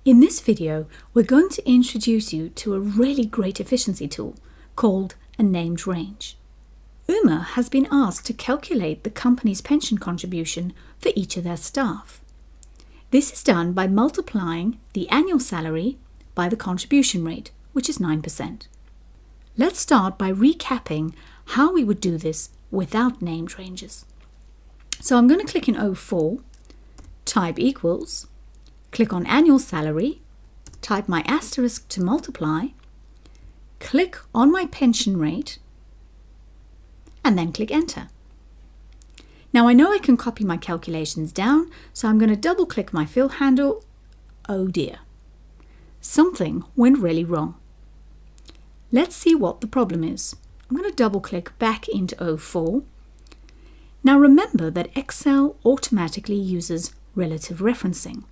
In this video, we're going to introduce you to a really great efficiency tool called a named range. Uma has been asked to calculate the company's pension contribution for each of their staff. This is done by multiplying the annual salary by the contribution rate, which is 9%. Let's start by recapping how we would do this without named ranges. So I'm going to click in 04, type equals, click on annual salary, type my asterisk to multiply, click on my pension rate, and then click enter. Now I know I can copy my calculations down, so I'm going to double click my fill handle. Oh dear, something went really wrong. Let's see what the problem is. I'm going to double click back into 04. Now remember that Excel automatically uses relative referencing.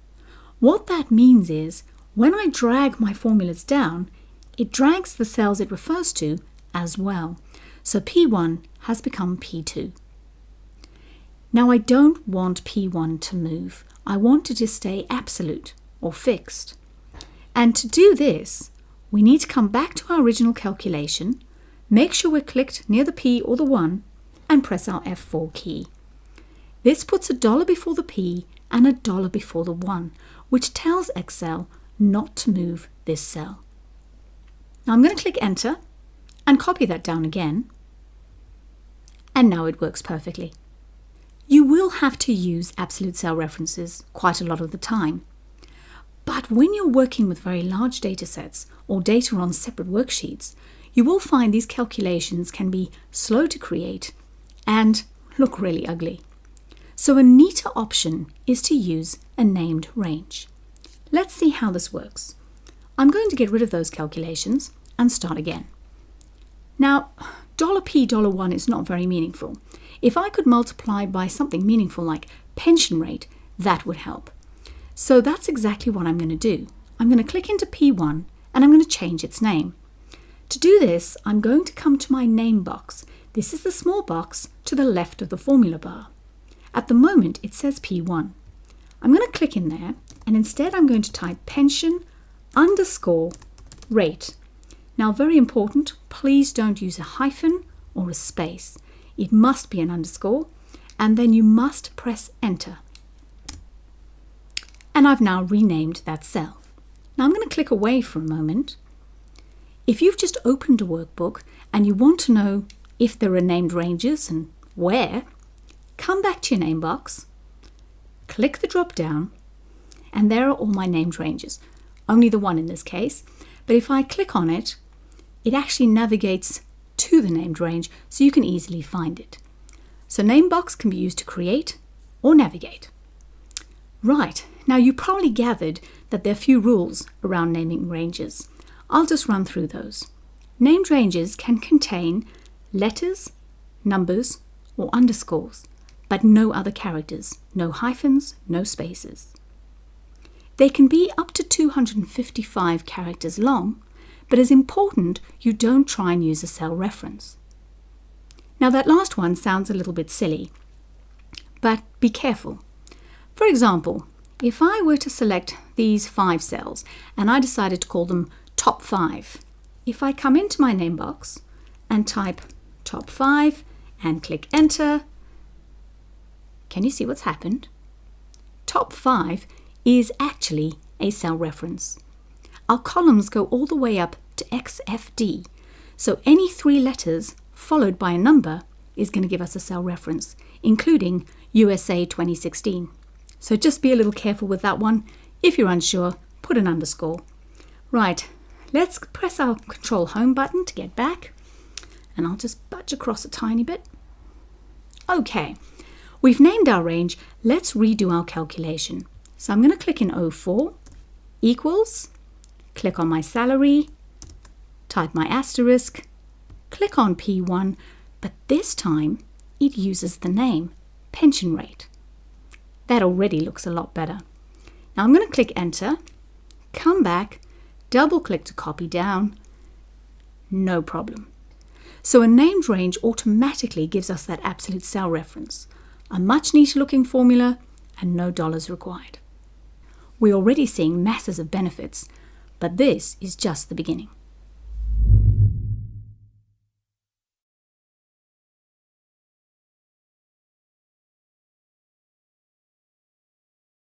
What that means is when I drag my formulas down, it drags the cells it refers to as well. So P1 has become P2. Now I don't want P1 to move. I want it to stay absolute or fixed. And to do this, we need to come back to our original calculation, make sure we're clicked near the P or the 1, and press our F4 key. This puts $1 before the P and $1 before the 1, which tells Excel not to move this cell. Now I'm going to click enter and copy that down again. And now it works perfectly. You will have to use absolute cell references quite a lot of the time. But when you're working with very large data sets or data on separate worksheets, you will find these calculations can be slow to create and look really ugly. So a neater option is to use a named range. Let's see how this works. I'm going to get rid of those calculations and start again. Now, $P, $1 is not very meaningful. If I could multiply by something meaningful like pension rate, that would help. So that's exactly what I'm going to do. I'm going to click into P1 and I'm going to change its name. To do this, I'm going to come to my name box. This is the small box to the left of the formula bar. At the moment, it says P1. I'm going to click in there, and instead I'm going to type pension underscore rate. Now, very important, please don't use a hyphen or a space. It must be an underscore, and then you must press enter. And I've now renamed that cell. Now I'm going to click away for a moment. If you've just opened a workbook and you want to know if there are named ranges and where, come back to your name box, click the drop down, and there are all my named ranges. Only the one in this case, but if I click on it, it actually navigates to the named range so you can easily find it. So name box can be used to create or navigate. Right, now you probably gathered that there are a few rules around naming ranges. I'll just run through those. Named ranges can contain letters, numbers, or underscores, but no other characters, no hyphens, no spaces. They can be up to 255 characters long, but it's important you don't try and use a cell reference. Now that last one sounds a little bit silly, but be careful. For example, if I were to select these 5 cells and I decided to call them top 5, if I come into my name box and type top 5 and click enter, can you see what's happened? Top 5 is actually a cell reference. Our columns go all the way up to XFD, so any 3 letters followed by a number is going to give us a cell reference, including USA 2016. So just be a little careful with that one. If you're unsure, put an underscore. Right, let's press our Control Home button to get back, and I'll just budge across a tiny bit. Okay. We've named our range. Let's redo our calculation. So I'm going to click in 04, equals, click on my salary, type my asterisk, click on P1, but this time it uses the name pension rate. That already looks a lot better. Now I'm going to click enter, come back, double click to copy down, no problem. So a named range automatically gives us that absolute cell reference. A much neater looking formula and no dollars required. We're already seeing masses of benefits, but this is just the beginning.